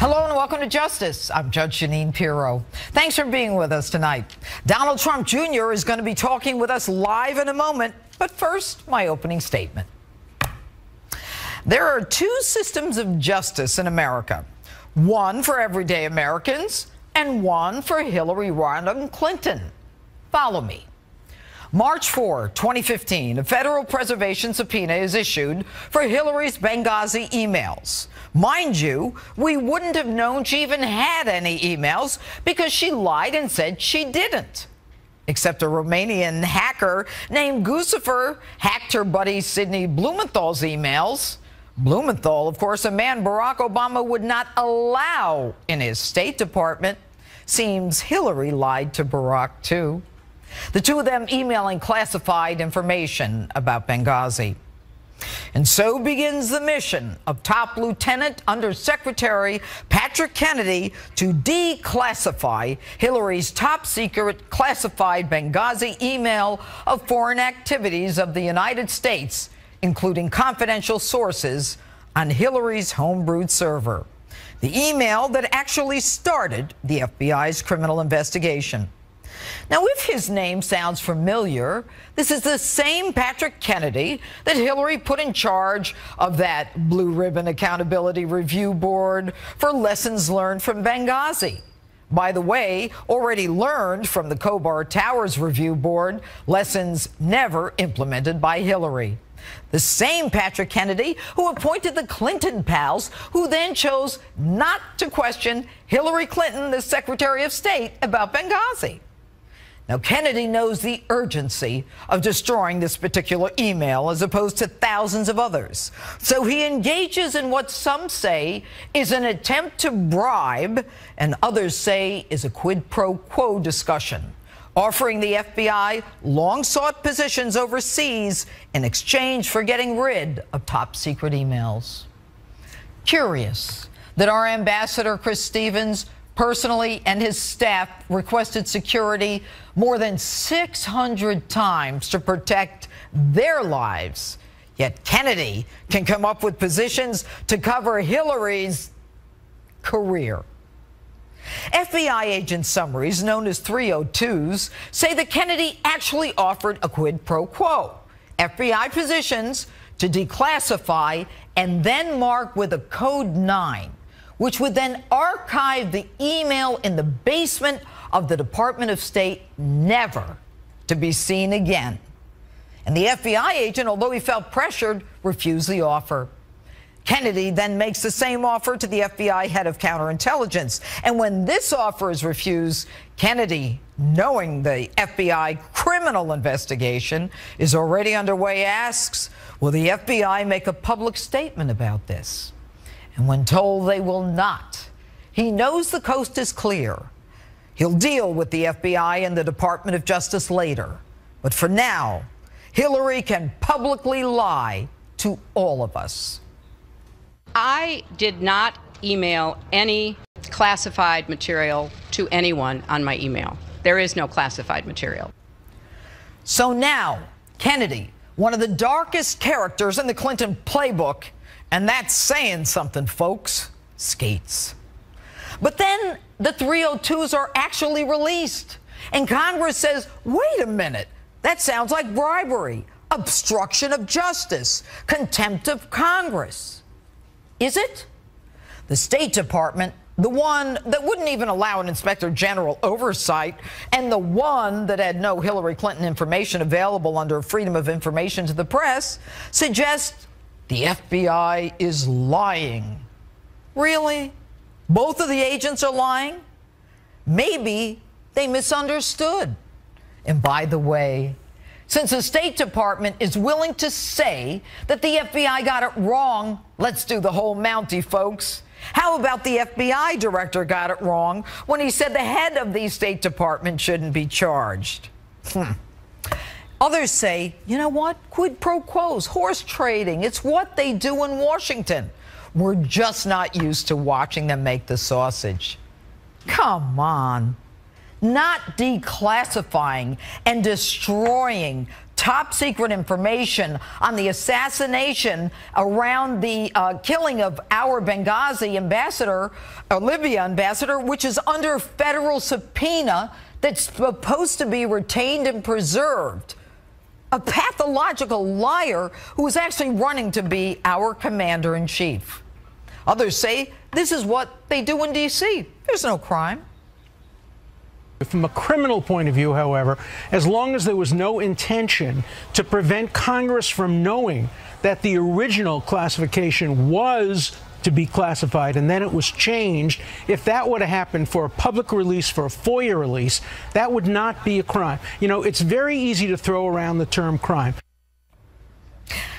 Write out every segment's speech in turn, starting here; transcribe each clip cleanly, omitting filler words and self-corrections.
Hello and welcome to Justice. I'm Judge Jeanine Pirro. Thanks for being with us tonight. Donald Trump Jr. is going to be talking with us live in a moment, but first, my opening statement. There are two systems of justice in America, one for everyday Americans and one for Hillary Rodham Clinton. Follow me. March 4, 2015, a federal preservation subpoena is issued for Hillary's Benghazi emails. Mind you, we wouldn't have known she even had any emails because she lied and said she didn't. Except a Romanian hacker named Guccifer hacked her buddy Sidney Blumenthal's emails. Blumenthal, of course, a man Barack Obama would not allow in his State Department. Seems Hillary lied to Barack, too. The two of them emailing classified information about Benghazi. And so begins the mission of Top Lieutenant Undersecretary Patrick Kennedy to declassify Hillary's top-secret classified Benghazi email of foreign activities of the United States, including confidential sources on Hillary's homebrewed server. The email that actually started the FBI's criminal investigation. Now, if his name sounds familiar, this is the same Patrick Kennedy that Hillary put in charge of that Blue Ribbon Accountability Review Board for lessons learned from Benghazi. By the way, already learned from the Khobar Towers Review Board, lessons never implemented by Hillary. The same Patrick Kennedy who appointed the Clinton pals, who then chose not to question Hillary Clinton, the Secretary of State, about Benghazi. Now, Kennedy knows the urgency of destroying this particular email as opposed to thousands of others. So he engages in what some say is an attempt to bribe and others say is a quid pro quo discussion, offering the FBI long-sought positions overseas in exchange for getting rid of top-secret emails. Curious that our ambassador, Chris Stevens, personally and his staff requested security more than 600 times to protect their lives. Yet Kennedy can come up with positions to cover Hillary's career. FBI agent summaries, known as 302s, say that Kennedy actually offered a quid pro quo, FBI positions to declassify and then mark with a code 9, which would then archive the email in the basement of the Department of State, never to be seen again. And the FBI agent, although he felt pressured, refused the offer. Kennedy then makes the same offer to the FBI head of counterintelligence. And when this offer is refused, Kennedy, knowing the FBI criminal investigation is already underway, asks, will the FBI make a public statement about this? And when told they will not, he knows the coast is clear. He'll deal with the FBI and the Department of Justice later. But for now, Hillary can publicly lie to all of us. I did not email any classified material to anyone on my email. There is no classified material. So now, Kennedy, one of the darkest characters in the Clinton playbook, and that's saying something, folks, skates. But then the 302s are actually released, and Congress says, wait a minute, that sounds like bribery, obstruction of justice, contempt of Congress. Is it? The State Department, the one that wouldn't even allow an inspector general oversight, and the one that had no Hillary Clinton information available under Freedom of Information to the press, suggests the FBI is lying. Really? Both of the agents are lying? Maybe they misunderstood. And by the way, since the State Department is willing to say that the FBI got it wrong, let's do the whole Mountie, folks. How about the FBI director got it wrong when he said the head of the State Department shouldn't be charged? Others say, you know what? Quid pro quos, horse trading. It's what they do in Washington. We're just not used to watching them make the sausage. Come on. Not declassifying and destroying top secret information on the assassination around the killing of our Benghazi ambassador, Libya ambassador, which is under federal subpoena that's supposed to be retained and preserved. A pathological liar who is actually running to be our commander-in-chief. Others say this is what they do in D.C. There's no crime. From a criminal point of view, however, as long as there was no intention to prevent Congress from knowing that the original classification was to be classified and then it was changed, if that would have happened for a public release, for a FOIA release, that would not be a crime. You know, it's very easy to throw around the term crime.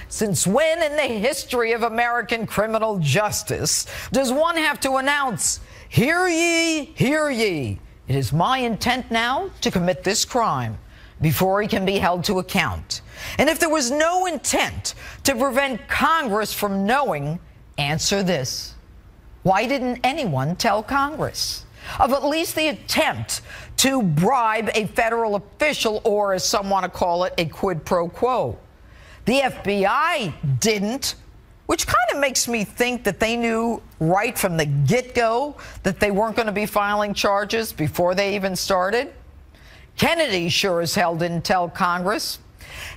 Since when in the history of American criminal justice does one have to announce, "Hear ye, hear ye. It is my intent now to commit this crime," before he can be held to account? And if there was no intent to prevent Congress from knowing, answer this: why didn't anyone tell Congress of at least the attempt to bribe a federal official, or as some want to call it, a quid pro quo? The FBI didn't, which kind of makes me think that they knew right from the get-go that they weren't going to be filing charges before they even started. Kennedy sure as hell didn't tell Congress.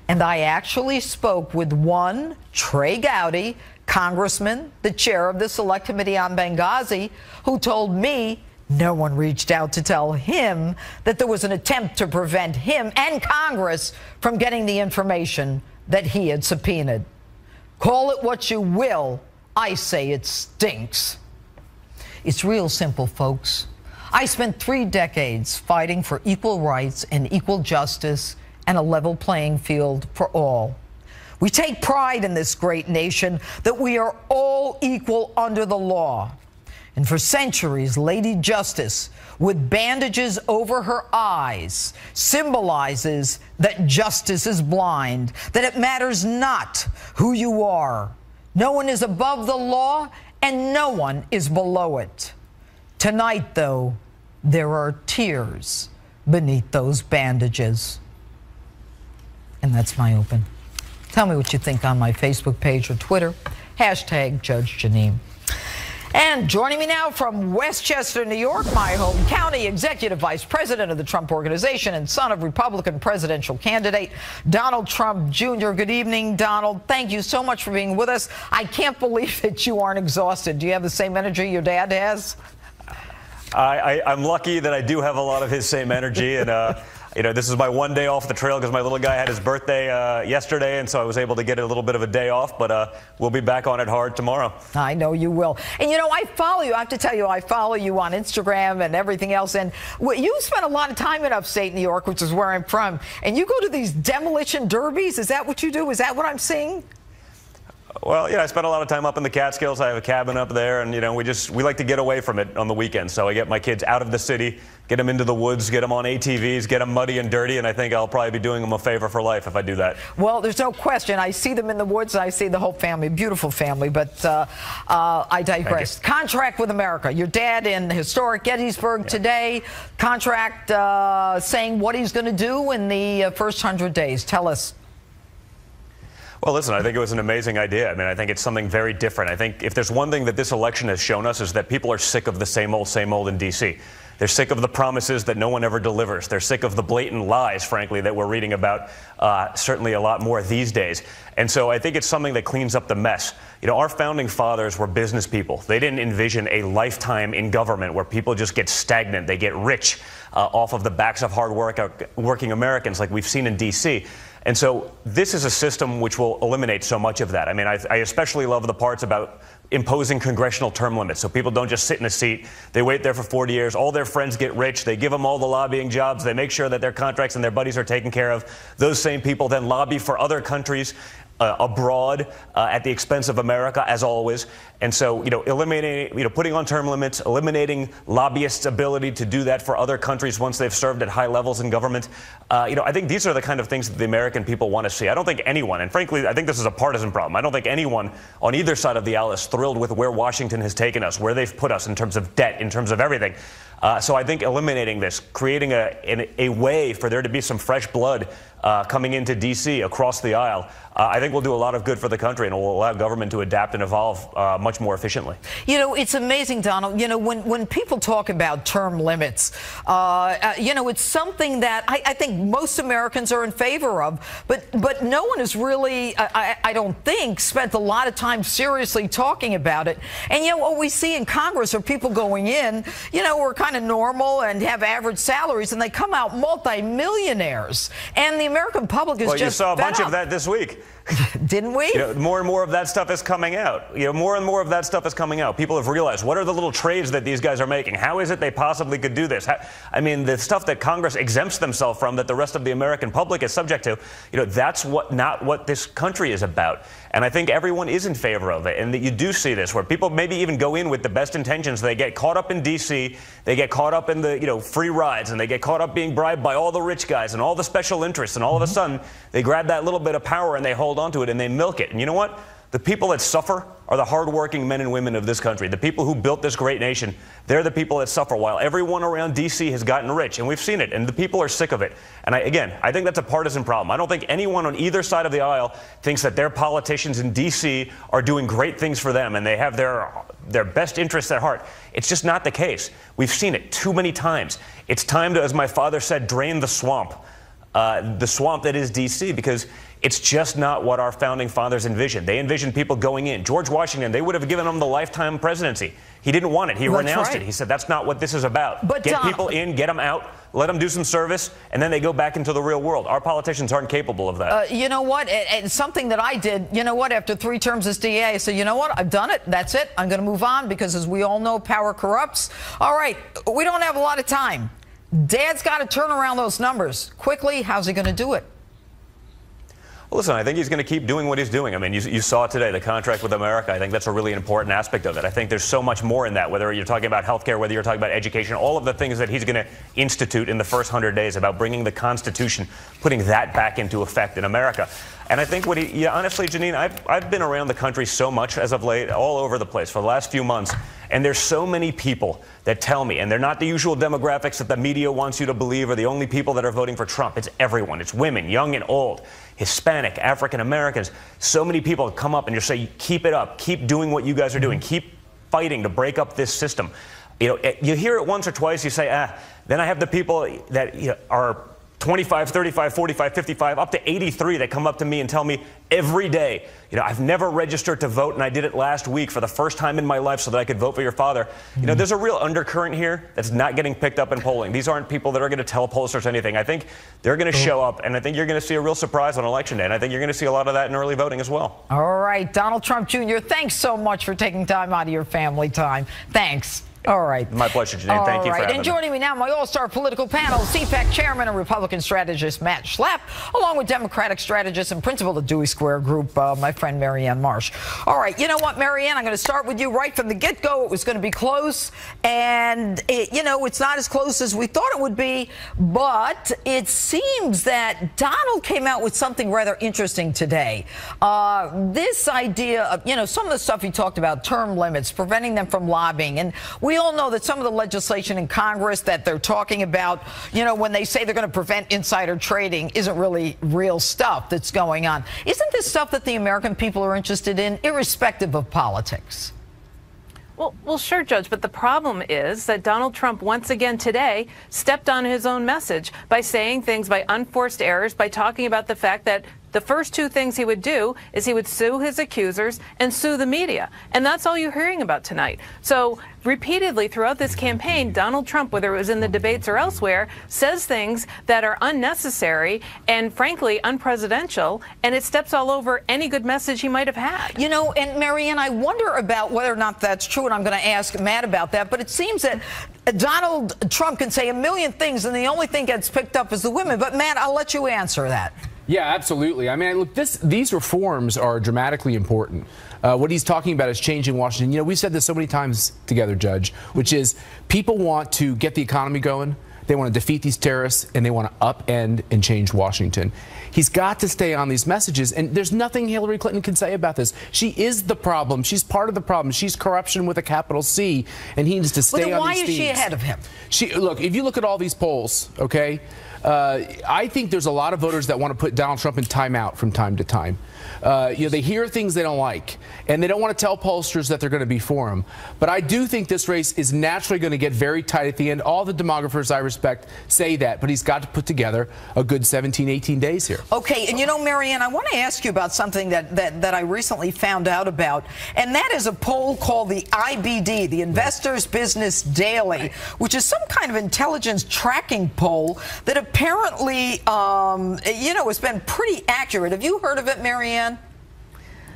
And I actually spoke with one Trey Gowdy, congressman, the chair of the Select Committee on Benghazi, who told me no one reached out to tell him that there was an attempt to prevent him and Congress from getting the information that he had subpoenaed. Call it what you will, I say it stinks. It's real simple, folks. I spent 3 decades fighting for equal rights and equal justice and a level playing field for all. We take pride in this great nation that we are all equal under the law. And for centuries, Lady Justice, with bandages over her eyes, symbolizes that justice is blind, that it matters not who you are. No one is above the law, and no one is below it. Tonight, though, there are tears beneath those bandages. And that's my open. Tell me what you think on my Facebook page or Twitter. Hashtag Judge Jeanine. And joining me now from Westchester, New York, my home county, Executive Vice President of the Trump Organization and son of Republican presidential candidate Donald Trump Jr. Good evening, Donald. Thank you so much for being with us. I can't believe that you aren't exhausted. Do you have the same energy your dad has? I'm lucky that I do have a lot of his same energy, and you know, this is my one day off the trail because my little guy had his birthday yesterday, and so I was able to get a little bit of a day off, but we'll be back on it hard tomorrow. I know you will. And, you know, I follow you. I have to tell you, I follow you on Instagram and everything else, and you spend a lot of time in upstate New York, which is where I'm from, and you go to these demolition derbies. Is that what you do? Is that what I'm seeing? Well, yeah, I spend a lot of time up in the Catskills. I have a cabin up there, and, you know, we like to get away from it on the weekends. So I get my kids out of the city, get them into the woods, get them on ATVs, get them muddy and dirty, and I think I'll probably be doing them a favor for life if I do that. Well, there's no question. I see them in the woods. I see the whole family, beautiful family, but I digress. Contract with America. Your dad in historic Gettysburg today. Contract saying what he's going to do in the first 100 days. Tell us. Well, listen, I think it was an amazing idea. I mean, I think it's something very different. I think if there's one thing that this election has shown us is that people are sick of the same old in D.C. They're sick of the promises that no one ever delivers. They're sick of the blatant lies, frankly, that we're reading about certainly a lot more these days. And so I think it's something that cleans up the mess. You know, our founding fathers were business people. They didn't envision a lifetime in government where people just get stagnant. They get rich off of the backs of working Americans like we've seen in D.C. And so this is a system which will eliminate so much of that. I mean, I especially love the parts about imposing congressional term limits so people don't just sit in a seat. They wait there for 40 years. All their friends get rich. They give them all the lobbying jobs. They make sure that their contracts and their buddies are taken care of. Those same people then lobby for other countries abroad at the expense of America, as always. And so, you know, putting on term limits, eliminating lobbyists' ability to do that for other countries once they've served at high levels in government. You know, I think these are the kind of things that the American people want to see. I don't think anyone, and frankly, I think this is a partisan problem. I don't think anyone on either side of the aisle is thrilled with where Washington has taken us, where they've put us in terms of debt, in terms of everything. So I think eliminating this, creating a way for there to be some fresh blood coming into D.C. across the aisle, I think will do a lot of good for the country and will allow government to adapt and evolve much more efficiently. You know, it's amazing, Donald. You know, when people talk about term limits, you know, it's something that I think most Americans are in favor of, but no one has really, I don't think, spent a lot of time seriously talking about it. And, you know, what we see in Congress are people going in, you know, who are kind of normal and have average salaries, and they come out multimillionaires. And the American public is just you saw a bunch of that this week. Didn't we? You know, more and more of that stuff is coming out. You know, more and more of that stuff is coming out. People have realized, what are the little trades that these guys are making? How is it they possibly could do this? I mean, the stuff that Congress exempts themselves from that the rest of the American public is subject to, you know, that's not what this country is about. And I think everyone is in favor of it. And that you do see this where people maybe even go in with the best intentions. They get caught up in D.C. They get caught up in the, you know, free rides, and they get caught up being bribed by all the rich guys and all the special interests. And all of a sudden, they grab that little bit of power and they hold onto it and they milk it. And you know what? The people that suffer are the hardworking men and women of this country. The people who built this great nation, they're the people that suffer while everyone around D.C. has gotten rich. And we've seen it. And the people are sick of it. And I think that's a partisan problem. I don't think anyone on either side of the aisle thinks that their politicians in D.C. are doing great things for them and they have their best interests at heart. It's just not the case. We've seen it too many times. It's time to, as my father said, drain the swamp that is D.C., because it's just not what our founding fathers envisioned. They envisioned people going in. George Washington, they would have given him the lifetime presidency. He didn't want it. He renounced it. He said, that's not what this is about. But get people in, get them out, let them do some service, and then they go back into the real world. Our politicians aren't capable of that. You know what? It's something that I did, you know what, after 3 terms as DA, I said, you know what, I've done it. That's it. I'm going to move on because, as we all know, power corrupts. All right, we don't have a lot of time. Dad's got to turn around those numbers quickly. How's he going to do it? Well, listen, I think he's going to keep doing what he's doing. I mean, you saw it today, the contract with America. I think that's a really important aspect of it. I think there's so much more in that, whether you're talking about healthcare, whether you're talking about education, all of the things that he's going to institute in the first 100 days about bringing the Constitution, putting that back into effect in America. And I think honestly, Jeanine, I've been around the country so much as of late, all over the place for the last few months, and there's so many people that tell me, and they're not the usual demographics that the media wants you to believe are the only people that are voting for Trump. It's everyone. It's women, young and old, Hispanic, African Americans. So many people come up and just say, keep it up, keep doing what you guys are doing, keep fighting to break up this system. You know, you hear it once or twice, you say, then I have the people that are 25, 35, 45, 55, up to 83 that come up to me and tell me every day, I've never registered to vote, and I did it last week for the first time in my life so that I could vote for your father. There's a real undercurrent here that's not getting picked up in polling. These aren't people that are going to tell pollsters anything. I think they're going to show up, and I think you're going to see a real surprise on Election Day, and I think you're going to see a lot of that in early voting as well. All right, Donald Trump Jr., thanks so much for taking time out of your family time. Thanks. All right. My pleasure, Jeanine. Thank you for having me. And joining me now, my all-star political panel, CPAC chairman and Republican strategist Matt Schlapp, along with Democratic strategist and principal of the Dewey Square Group, my friend Marianne Marsh. All right. You know what, Marianne? I'm going to start with you right from the get-go. It was going to be close, and, it's not as close as we thought it would be, but it seems that Donald came out with something rather interesting today. This idea of, some of the stuff he talked about, term limits, preventing them from lobbying, and we all know that some of the legislation in Congress that they're talking about, when they say they're going to prevent insider trading, isn't really real stuff that's going on. Isn't this stuff that the American people are interested in, irrespective of politics? Well, sure, Judge, but the problem is that Donald Trump once again today stepped on his own message by saying things by unforced errors, by talking about the fact that the first two things he would do is he would sue his accusers and sue the media. And that's all you're hearing about tonight. So repeatedly throughout this campaign, Donald Trump, whether it was in the debates or elsewhere, says things that are unnecessary and, frankly, unpresidential, and it steps all over any good message he might have had. And Marianne, I wonder about whether or not that's true, and I'm going to ask Matt about that, but it seems that Donald Trump can say a million things, and the only thing gets picked up is the women. But, Matt, I'll let you answer that. Yeah, absolutely. I mean, look, these reforms are dramatically important. What he's talking about is changing Washington. We've said this so many times together, Judge, which is people want to get the economy going. They want to defeat these terrorists, and they want to upend and change Washington. He's got to stay on these messages, and there's nothing Hillary Clinton can say about this. She is the problem. She's part of the problem. She's corruption with a capital C, and he needs to stay on these themes. Why is she ahead of him? Look, if you look at all these polls, okay, I think there's a lot of voters that want to put Donald Trump in timeout from time to time. They hear things they don't like, and they don't want to tell pollsters that they're going to be for him. But I do think this race is naturally going to get very tight at the end. All the demographers I respect say that, but he's got to put together a good 17, 18 days here. Okay, and you know, Marianne, I want to ask you about something that I recently found out about, and that is a poll called the IBD, the Investors Business Daily, which is some kind of intelligence tracking poll that apparently, you know, has been pretty accurate. Have you heard of it, Marianne?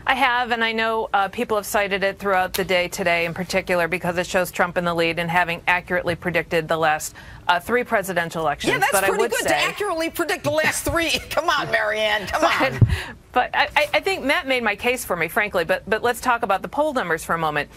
I have, and I know people have cited it throughout the day today in particular because it shows Trump in the lead and having accurately predicted the last 3 presidential elections. Yeah, that's but pretty I would good say, to accurately predict the last 3. Come on, Marianne, come on. But I think Matt made my case for me, frankly, but let's talk about the poll numbers for a moment.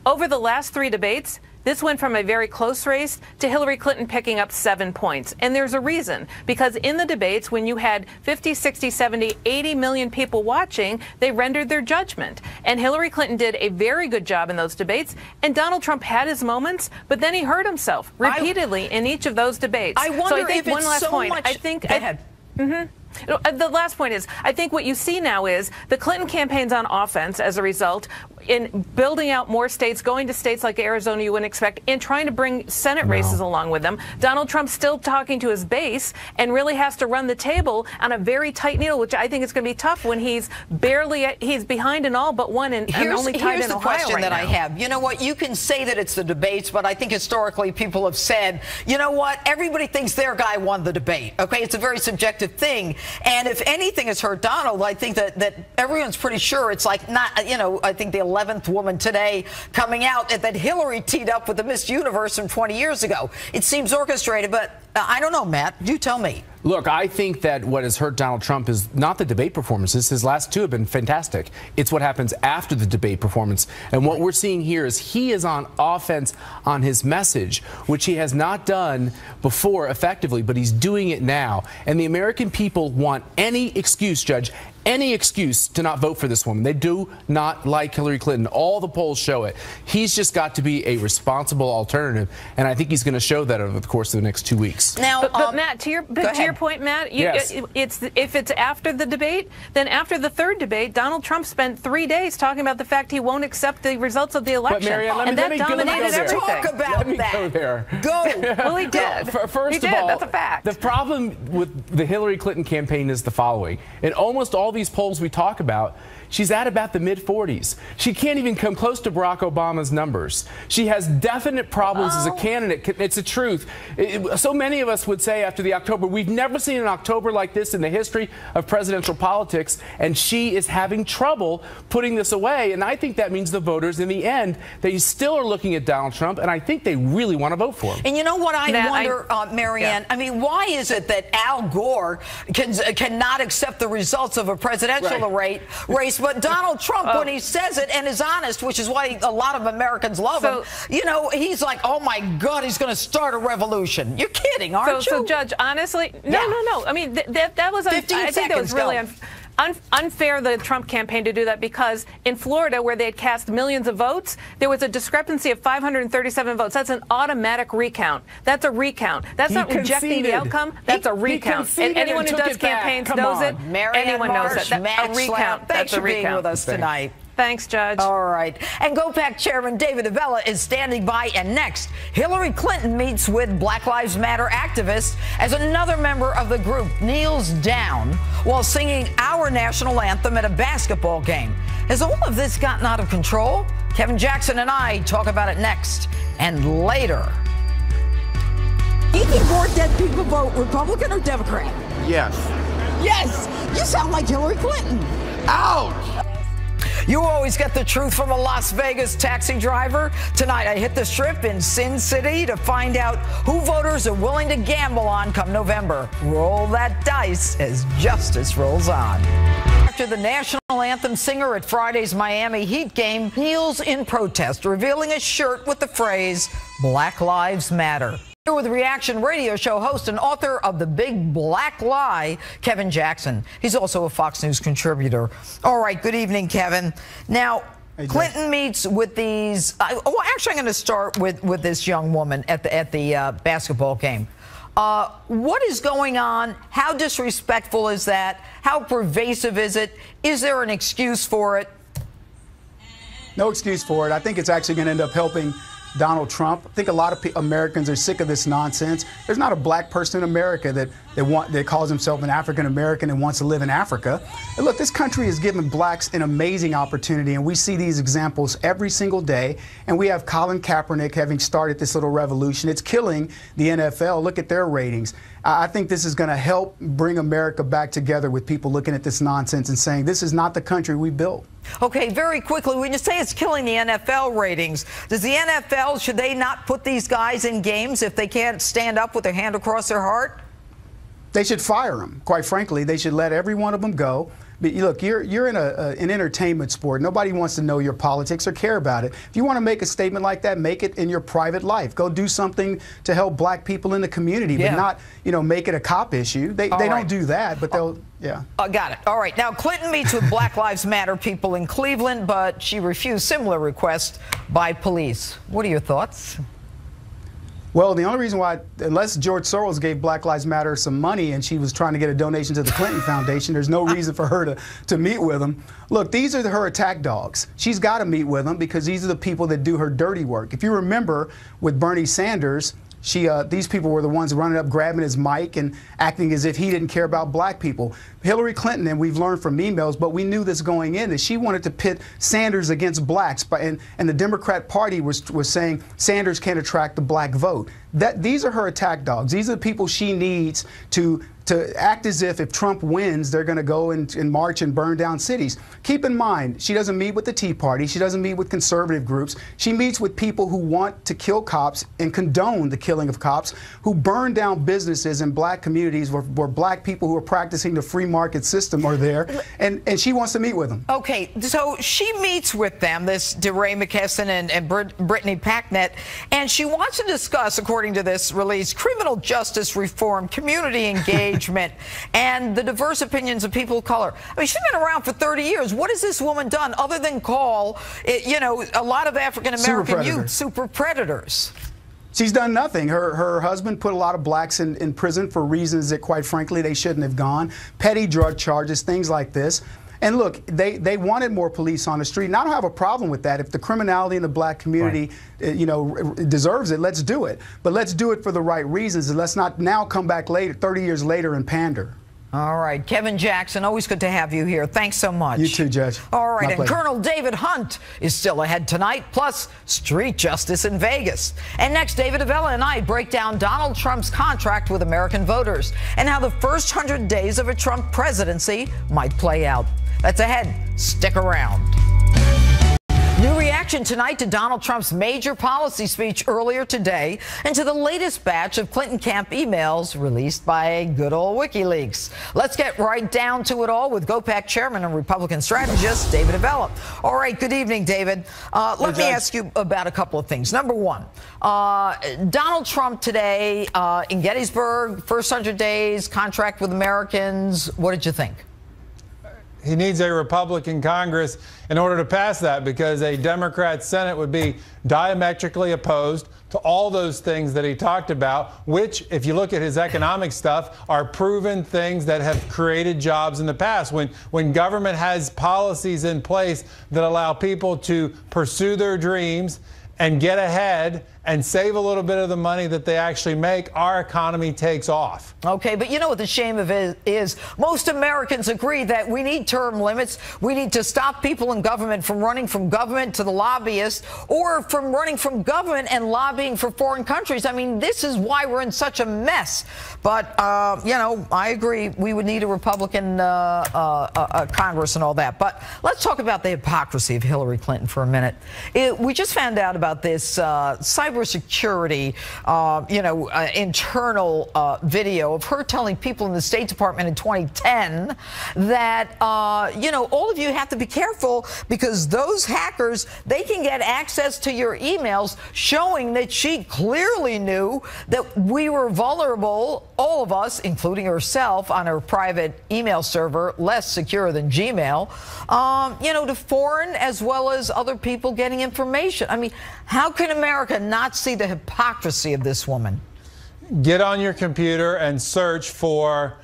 Over the last 3 debates, this went from a very close race to Hillary Clinton picking up 7 points. And there's a reason. Because in the debates, when you had 50, 60, 70, 80 million people watching, they rendered their judgment. And Hillary Clinton did a very good job in those debates. And Donald Trump had his moments, but then he hurt himself repeatedly in each of those debates. I wonder so I think if one it's last so point. much. I think. Go ahead. The last point is, I think what you see now is the Clinton campaign's on offense as a result in building out more states, going to states like Arizona you wouldn't expect, and trying to bring Senate races along with them. Donald Trump's still talking to his base and really has to run the table on a very tight needle, which I think is going to be tough when he's behind in all but one and only tied in Ohio right now. Here's the question that I have. You know what? You can say that it's the debates, but I think historically people have said, you know what? Everybody thinks their guy won the debate. Okay, it's a very subjective thing. And if anything has hurt Donald, I think that everyone's pretty sure it's like not, you know, I think the 11th woman today coming out that Hillary teed up with the Miss Universe from 20 years ago. It seems orchestrated, but I don't know, Matt. You tell me. Look, I think that what has hurt Donald Trump is not the debate performances. His last 2 have been fantastic. It's what happens after the debate performance. And what we're seeing here is he is on offense on his message, which he has not done before effectively, but he's doing it now. And the American people want any excuse, Judge, any excuse to not vote for this woman. They do not like Hillary Clinton. All the polls show it. He's just got to be a responsible alternative, and I think he's going to show that over the course of the next 2 weeks. Now, but Matt, to your point, Matt, yes. If it's after the debate, then after the 3rd debate, Donald Trump spent 3 days talking about the fact he won't accept the results of the election, but Marianne, that dominated everything. Talk about let me go there. Go. Well, he did. First of all, that's a fact. The problem with the Hillary Clinton campaign is the following. In almost all these polls we talk about, she's at about the mid-40s. She can't even come close to Barack Obama's numbers. She has definite problems as a candidate. It's the truth. So many of us would say after the October, we've never seen an October like this in the history of presidential politics, and she is having trouble putting this away. And I think that means the voters, in the end, they still are looking at Donald Trump, and I think they really want to vote for him. And you know what I wonder, Marianne? Yeah. I mean, why is it that Al Gore cannot accept the results of a presidential race, but Donald Trump, when he says it and is honest, which is why a lot of Americans love him, you know, he's like, oh my God, he's going to start a revolution. You're kidding, aren't you? So, Judge, honestly, no. I mean, that was, I think that was really unfair, the Trump campaign, to do that, because in Florida, where they had cast millions of votes, there was a discrepancy of 537 votes. That's an automatic recount. That's a recount. That's not rejecting the outcome. That's a recount. And anyone who does campaigns knows it. Anyone knows it. A recount. Thanks for being with us tonight. Thanks, Judge. All right. And GOPAC Chairman David Avella is standing by. And next, Hillary Clinton meets with Black Lives Matter activists as another member of the group kneels down while singing our national anthem at a basketball game. Has all of this gotten out of control? Kevin Jackson and I talk about it next and later. Do you think more dead people vote Republican or Democrat? Yes. Yes! You sound like Hillary Clinton. Ouch! You always get the truth from a Las Vegas taxi driver. Tonight, I hit the strip in Sin City to find out who voters are willing to gamble on come November. Roll that dice as justice rolls on. After the national anthem singer at Friday's Miami Heat game kneels in protest, revealing a shirt with the phrase, Black Lives Matter. Here with Reaction Radio Show host and author of The Big Black Lie, Kevin Jackson. He's also a Fox News contributor. All right, good evening, Kevin. Now, Clinton meets with these. Actually, I'm going to start with this young woman at the basketball game. What is going on? How disrespectful is that? How pervasive is it? Is there an excuse for it? No excuse for it. I think it's actually going to end up helping Donald Trump. I think a lot of Americans are sick of this nonsense. There's not a black person in America that calls himself an African American and wants to live in Africa. And look, this country has given blacks an amazing opportunity, and we see these examples every single day. And we have Colin Kaepernick having started this little revolution. It's killing the NFL. Look at their ratings. I think this is going to help bring America back together with people looking at this nonsense and saying this is not the country we built. Okay, very quickly, when you say it's killing the NFL ratings, does the NFL, should they not put these guys in games if they can't stand up with their hand across their heart? They should fire them. Quite frankly, they should let every one of them go. But look, you're in an entertainment sport. Nobody wants to know your politics or care about it. If you want to make a statement like that, make it in your private life. Go do something to help black people in the community, but not, make it a cop issue. They don't do that, but they'll, yeah. Got it. All right. Now, Clinton meets with Black Lives Matter people in Cleveland, but she refused similar requests by police. What are your thoughts? Well, the only reason why, unless George Soros gave Black Lives Matter some money and she was trying to get a donation to the Clinton Foundation, there's no reason for her to meet with them. Look, these are her attack dogs. She's got to meet with them because these are the people that do her dirty work. If you remember with Bernie Sanders, these people were the ones running up, grabbing his mic and acting as if he didn't care about black people. Hillary Clinton, and we've learned from emails, but we knew this going in, that she wanted to pit Sanders against blacks, and the Democrat Party was saying Sanders can't attract the black vote. These are her attack dogs. These are the people she needs to act as if Trump wins, they're going to go and march and burn down cities. Keep in mind, she doesn't meet with the Tea Party. She doesn't meet with conservative groups. She meets with people who want to kill cops and condone the killing of cops, who burn down businesses in black communities where black people who are practicing the free market system are there, and she wants to meet with them. Okay, so she meets with them, this DeRay McKesson and Brittany Packnett, and she wants to discuss, according to this release, criminal justice reform, community engagement, and the diverse opinions of people of color. I mean, she's been around for 30 years. What has this woman done other than call, a lot of African-American youth super predators? She's done nothing. Her husband put a lot of blacks in prison for reasons that, quite frankly, they shouldn't have gone. Petty drug charges, things like this. And look, they wanted more police on the street, and I don't have a problem with that. If the criminality in the black community, deserves it, let's do it. But let's do it for the right reasons, and let's not now come back later, 30 years later, and pander. All right, Kevin Jackson, always good to have you here. Thanks so much. You too, Judge. All right, and Colonel David Hunt is still ahead tonight, plus street justice in Vegas. And next, David Avella and I break down Donald Trump's contract with American voters and how the first 100 days of a Trump presidency might play out. That's ahead. Stick around. New reaction tonight to Donald Trump's major policy speech earlier today and to the latest batch of Clinton camp emails released by good old WikiLeaks. Let's get right down to it all with GOPAC chairman and Republican strategist David Avella. All right, good evening, David. Let me ask you about a couple of things. Number one, Donald Trump today in Gettysburg, first 100 days, contract with Americans. What did you think? He needs a Republican Congress in order to pass that, because a Democrat Senate would be diametrically opposed to all those things that he talked about, which, if you look at his economic stuff, are proven things that have created jobs in the past. When government has policies in place that allow people to pursue their dreams and get ahead and save a little bit of the money that they actually make, our economy takes off. Okay, but you know what the shame of it is? Most Americans agree that we need term limits. We need to stop people in government from running from government to the lobbyists, or from running from government and lobbying for foreign countries. I mean, this is why we're in such a mess. But, I agree. We would need a Republican Congress and all that. But let's talk about the hypocrisy of Hillary Clinton for a minute. We just found out about this cybersecurity, internal video of her telling people in the State Department in 2010 that, all of you have to be careful because those hackers, they can get access to your emails, showing that she clearly knew that we were vulnerable, all of us, including herself, on her private email server, less secure than Gmail, to foreign as well as other people getting information. I mean, how can America not see the hypocrisy of this woman? get on your computer and search for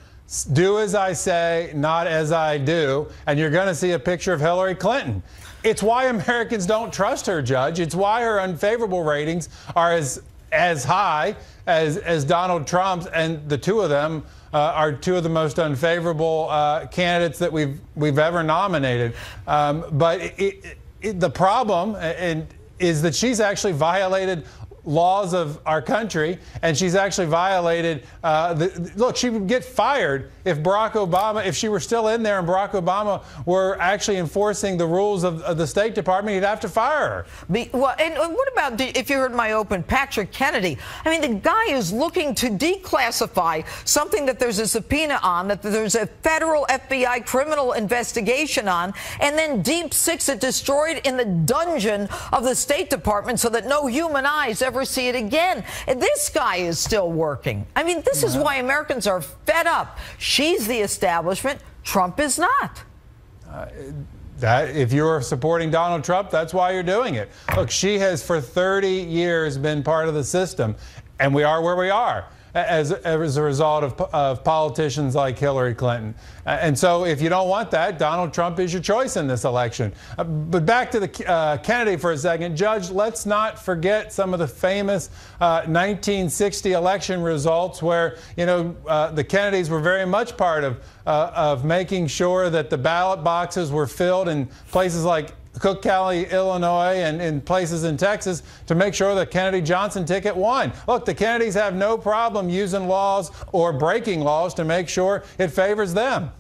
"do as I say, not as I do," and you're going to see a picture of Hillary Clinton. It's why Americans don't trust her, Judge. It's why her unfavorable ratings are as high as Donald Trump's, and the two of them are two of the most unfavorable candidates that we've ever nominated. But the problem is that she's actually violated laws of our country, and she's actually violated look, she would get fired if if she were still in there and Barack Obama were actually enforcing the rules of the State Department, he'd have to fire her. Well, and what about, if you heard my open, Patrick Kennedy? I mean, the guy is looking to declassify something that there's a subpoena on, that there's a federal FBI criminal investigation on, and then Deep Six it destroyed in the dungeon of the State Department so that no human eyes ever see it again. And this guy is still working. I mean, this is why Americans are fed up. She's the establishment. Trump is not. If you're supporting Donald Trump, that's why you're doing it. Look, she has for 30 years been part of the system, and we are where we are as a result of politicians like Hillary Clinton. And so if you don't want that, Donald Trump is your choice in this election. But back to the Kennedy for a second. Judge, let's not forget some of the famous 1960 election results where, the Kennedys were very much part of making sure that the ballot boxes were filled in places like Cook County, Illinois, and in places in Texas to make sure the Kennedy-Johnson ticket won. Look, the Kennedys have no problem using laws or breaking laws to make sure it favors them.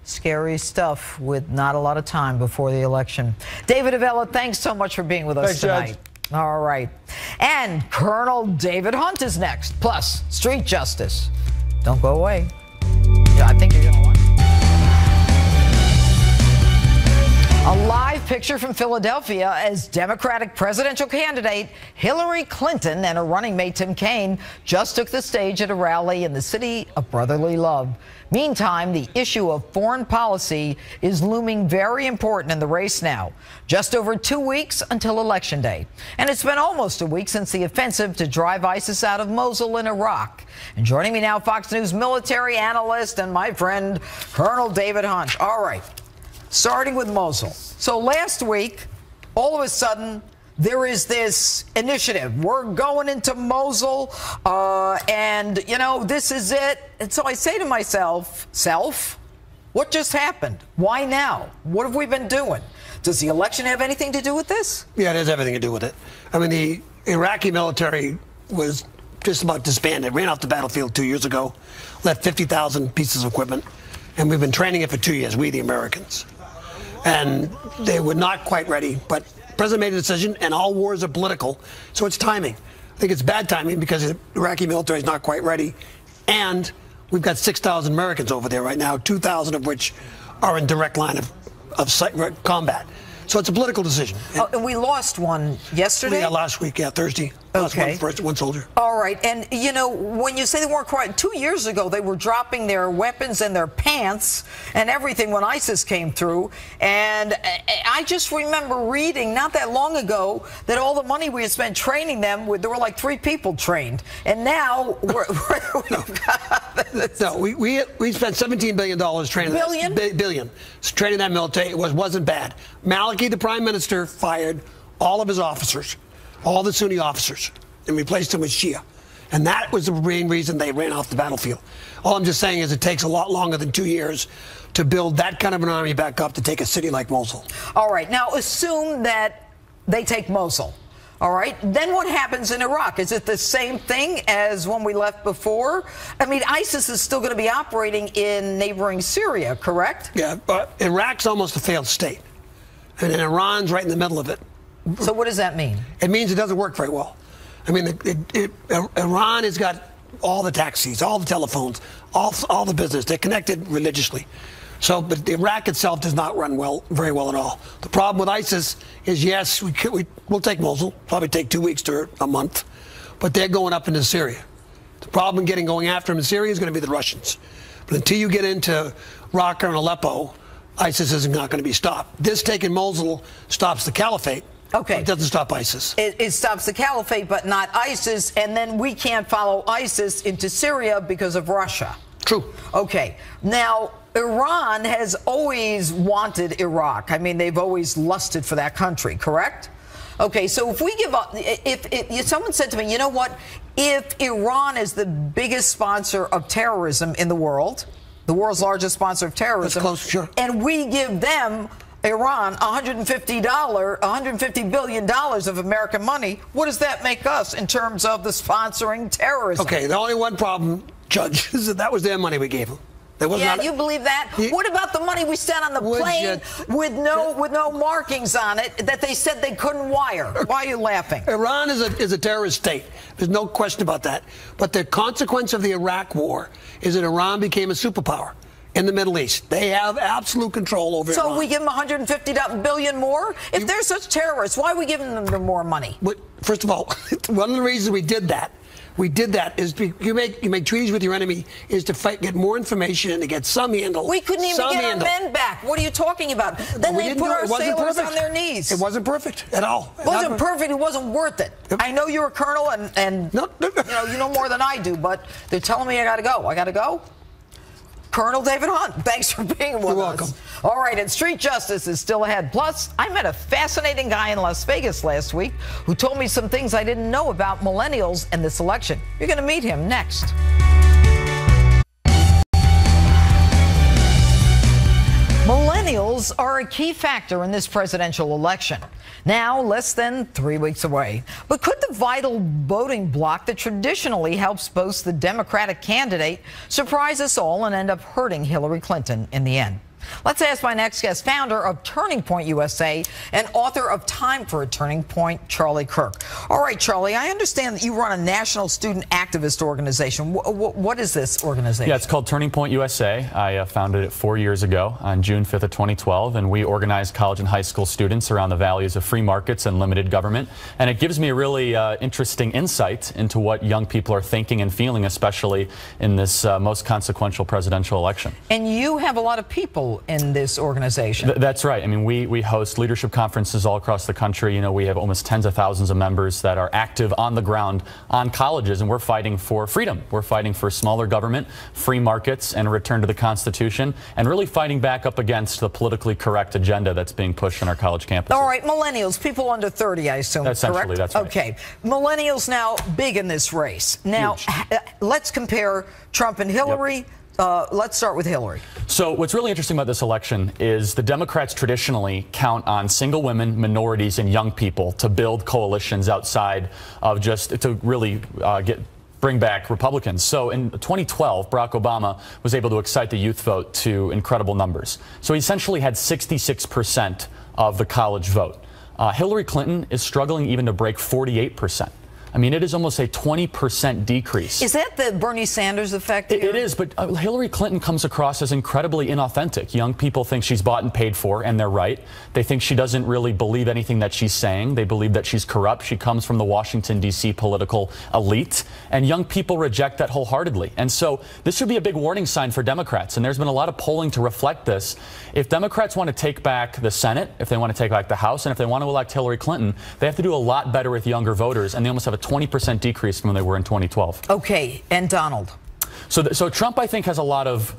Scary stuff with not a lot of time before the election. David Avella, thanks so much for being with us tonight. Judge. All right. And Colonel David Hunt is next, plus street justice. Don't go away. Yeah, I think you're going to like it. A live picture from Philadelphia as Democratic presidential candidate Hillary Clinton and her running mate Tim Kaine just took the stage at a rally in the city of brotherly love. Meantime, the issue of foreign policy is looming very important in the race now. Just over 2 weeks until Election Day. And it's been almost a week since the offensive to drive ISIS out of Mosul in Iraq. And joining me now, Fox News military analyst and my friend, Colonel David Hunt. All right. Starting with Mosul. So last week, all of a sudden, there is this initiative. We're going into Mosul, and, this is it. And so I say to myself, what just happened? Why now? What have we been doing? Does the election have anything to do with this? Yeah, it has everything to do with it. I mean, the Iraqi military was just about disbanded, ran off the battlefield 2 years ago, left 50,000 pieces of equipment, and we've been training it for 2 years, we the Americans. And they were not quite ready, but the president made a decision, and all wars are political, so it's timing. I think it's bad timing because the Iraqi military is not quite ready, and we've got 6,000 Americans over there right now, 2,000 of which are in direct line of combat. So it's a political decision. And we lost one yesterday? Yeah, last week, Thursday. Okay. One soldier. All right. And, when you say they weren't quite, 2 years ago, they were dropping their weapons and their pants and everything when ISIS came through. And I just remember reading not that long ago that all the money we had spent training them, there were like 3 people trained. And now we spent $17 billion training billion training that military. It wasn't bad. Maliki, the prime minister, fired all of his officers, all the Sunni officers, and replaced them with Shia. And that was the main reason they ran off the battlefield. All I'm just saying is it takes a lot longer than 2 years to build that kind of an army back up to take a city like Mosul. All right. Now, assume that they take Mosul. All right. Then what happens in Iraq? Is it the same thing as when we left before? I mean, ISIS is still going to be operating in neighboring Syria, correct? Yeah, but Iraq's almost a failed state. And then Iran's right in the middle of it. So what does that mean? It means it doesn't work very well. I mean, Iran has got all the taxis, all the telephones, all the business. They're connected religiously. So, but Iraq itself does not run very well at all. The problem with ISIS is, yes, we'll take Mosul, probably take 2 weeks to a month, but they're going up into Syria. The problem going after them in Syria is going to be the Russians. But until you get into Raqqa and Aleppo, ISIS is not going to be stopped. This taking Mosul stops the caliphate, Okay. It doesn't stop ISIS. It stops the caliphate, but not ISIS, and then we can't follow ISIS into Syria because of Russia. True. Okay. Now, Iran has always wanted Iraq. I mean, they've always lusted for that country, correct? Okay, so if we give up, if someone said to me, you know what, if Iran is the biggest sponsor of terrorism in the world's largest sponsor of terrorism, that's close, sure. And we give them, Iran, $150 billion of American money, what does that make us in terms of the sponsoring terrorism? Okay, the only one problem, Judge, is that was their money we gave them. Yeah, you believe that? What about the money we sent on the plane with no markings on it that they said they couldn't wire? Why are you laughing? Iran is a terrorist state. There's no question about that. But the consequence of the Iraq war is that Iran became a superpower in the Middle East. They have absolute control over Iran. So we give them $150 billion more? If they're such terrorists, why are we giving them more money? But first of all, one of the reasons we did that is you make treaties with your enemy is to get more information, to get some handle. We couldn't even get our men back. What are you talking about? Then they put our sailors on their knees. It wasn't perfect at all. It wasn't perfect. It wasn't worth it. I know you're a colonel, and you know more than I do, but they're telling me I got to go. I got to go? Colonel David Hunt, thanks for being with us. You're welcome. All right, and street justice is still ahead. Plus, I met a fascinating guy in Las Vegas last week who told me some things I didn't know about millennials and this election. You're going to meet him next. Millennials are a key factor in this presidential election. Now, less than 3 weeks away. But could the vital voting bloc that traditionally helps boast the Democratic candidate surprise us all and end up hurting Hillary Clinton in the end? Let's ask my next guest, founder of Turning Point USA and author of Time for a Turning Point, Charlie Kirk. All right, Charlie, I understand that you run a national student activist organization. What is this organization? Yeah, it's called Turning Point USA. I founded it 4 years ago on June 5th of 2012, and we organize college and high school students around the values of free markets and limited government. And it gives me a really interesting insight into what young people are thinking and feeling, especially in this most consequential presidential election. And you have a lot of people in this organization. That's right. I mean, we host leadership conferences all across the country. You know, we have almost tens of thousands of members that are active on the ground on colleges, and we're fighting for freedom. We're fighting for smaller government, free markets, and a return to the Constitution, and really fighting back up against the politically correct agenda that's being pushed on our college campuses. All right, millennials, people under 30, I assume, essentially, correct? That's right. Okay. Millennials now big in this race. Now, let's compare Trump and Hillary. Yep. Let's start with Hillary. So what's really interesting about this election is the Democrats traditionally count on single women, minorities, and young people to build coalitions outside of just to really bring back Republicans. So in 2012, Barack Obama was able to excite the youth vote to incredible numbers. So he essentially had 66% of the college vote. Hillary Clinton is struggling even to break 48%. I mean, it is almost a 20% decrease. Is that the Bernie Sanders effect here? It is, but Hillary Clinton comes across as incredibly inauthentic. Young people think she's bought and paid for, and they're right. They think she doesn't really believe anything that she's saying. They believe that she's corrupt. She comes from the Washington, D.C. political elite, and young people reject that wholeheartedly. And so this should be a big warning sign for Democrats, and there's been a lot of polling to reflect this. If Democrats want to take back the Senate, if they want to take back the House, and if they want to elect Hillary Clinton, they have to do a lot better with younger voters, and they almost have a 20% decrease from when they were in 2012. Okay, and Donald? So Trump, I think, has a lot of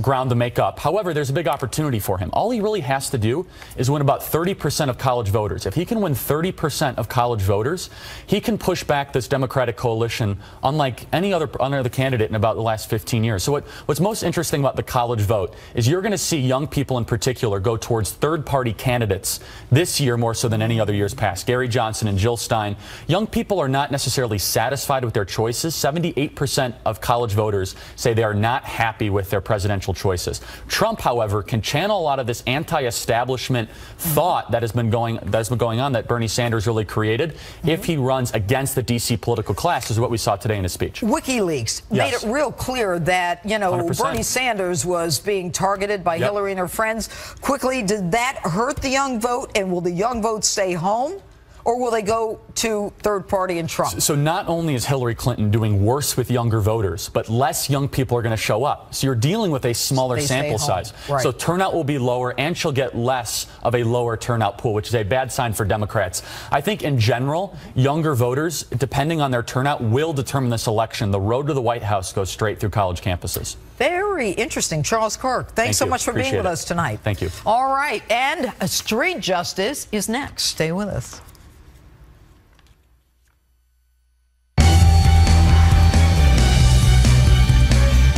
ground to make up. However, there's a big opportunity for him. All he really has to do is win about 30% of college voters. If he can win 30% of college voters, he can push back this Democratic coalition unlike any other candidate in about the last 15 years. So what's most interesting about the college vote is you're going to see young people in particular go towards third-party candidates this year more so than any other years past. Gary Johnson and Jill Stein. Young people are not necessarily satisfied with their choices. 78% of college voters say they are not happy with their presidential choices. Trump, however, can channel a lot of this anti-establishment thought that has been going on that Bernie Sanders really created if he runs against the D.C. political class, is what we saw today in his speech. WikiLeaks made it real clear that, you know, 100%. Bernie Sanders was being targeted by Hillary and her friends. Quickly, did that hurt the young vote, and will the young vote stay home? or will they go to third party and Trump? So not only is Hillary Clinton doing worse with younger voters, but less young people are going to show up. So you're dealing with a smaller sample size. Right. So turnout will be lower, and she'll get less of a lower turnout pool, which is a bad sign for Democrats. I think in general, younger voters, depending on their turnout, will determine this election. The road to the White House goes straight through college campuses. Very interesting. Charles Kirk, thanks so much for being with us tonight. Thank you. All right, and Street Justice is next. Stay with us.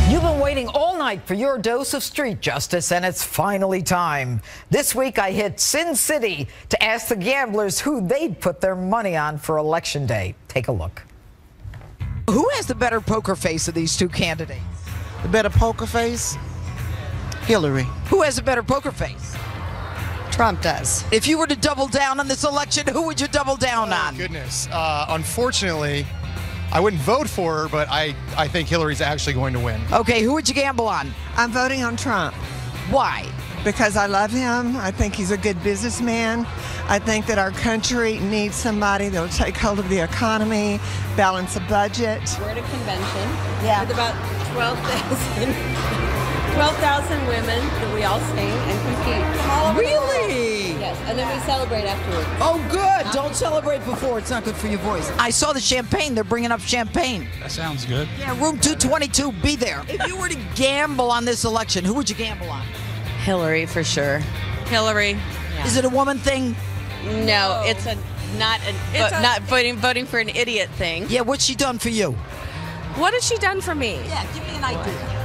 You've been waiting all night for your dose of street justice, and it's finally time. This week, I hit Sin City to ask the gamblers who they'd put their money on for Election Day. Take a look. Who has the better poker face of these two candidates? The better poker face? Hillary. Who has a better poker face? Trump does. If you were to double down on this election, who would you double down on? Goodness. Unfortunately, I wouldn't vote for her, but I think Hillary's actually going to win. Okay, who would you gamble on? I'm voting on Trump. Why? Because I love him. I think he's a good businessman. I think that our country needs somebody that will take hold of the economy, balance a budget. We're at a convention with about 12,000 women that we all sing and compete from all over the world. Really? Yes, and then we celebrate afterwards. Oh, good. Don't celebrate before. It's not good for your voice. I saw the champagne. They're bringing up champagne. That sounds good. Yeah, room 222. Be there. If you were to gamble on this election, who would you gamble on? Hillary, for sure. Hillary. Yeah. Is it a woman thing? No, it's not voting for an idiot thing. Yeah, what's she done for you? What has she done for me? Yeah, give me an idea.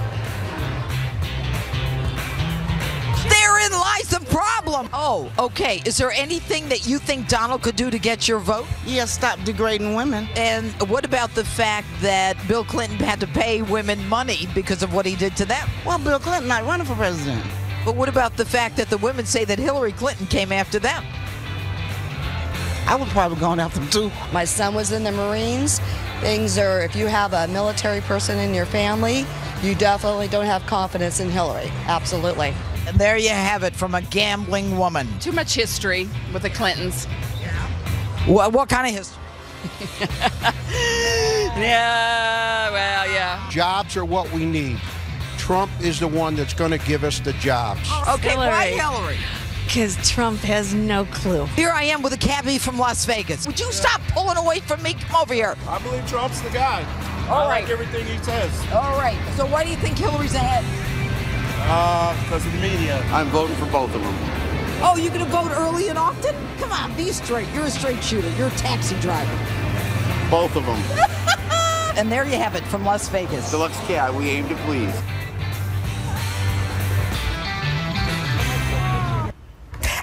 Therein lies the problem. Oh, okay. Is there anything that you think Donald could do to get your vote? Yeah, stop degrading women. And what about the fact that Bill Clinton had to pay women money because of what he did to them? Well, Bill Clinton not running for president. But what about the fact that the women say that Hillary Clinton came after them? I would probably go after them too. My son was in the Marines. Things are, if you have a military person in your family, you definitely don't have confidence in Hillary. Absolutely. And there you have it from a gambling woman. Too much history with the Clintons. What kind of history? Yeah, well, yeah. Jobs are what we need. Trump is the one that's going to give us the jobs. Okay, Hillary. why Hillary? Because Trump has no clue. Here I am with a cabbie from Las Vegas. Would you stop pulling away from me? Come over here. I believe Trump's the guy. All I right. like everything he says. All right. So why do you think Hillary's ahead? Because of the media. I'm voting for both of them. Oh, you're going to vote early and often? Come on, be straight. You're a straight shooter. You're a taxi driver. Both of them. And there you have it from Las Vegas. Deluxe Cat, we aim to please.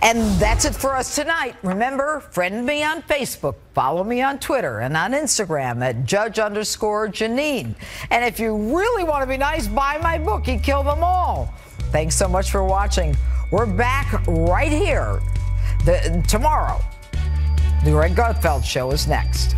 And that's it for us tonight. Remember, friend me on Facebook, follow me on Twitter and on Instagram at Judge_Jeanine. And if you really want to be nice, buy my book, You Kill Them All. Thanks so much for watching. We're back right here tomorrow. The Greg Gutfeld Show is next.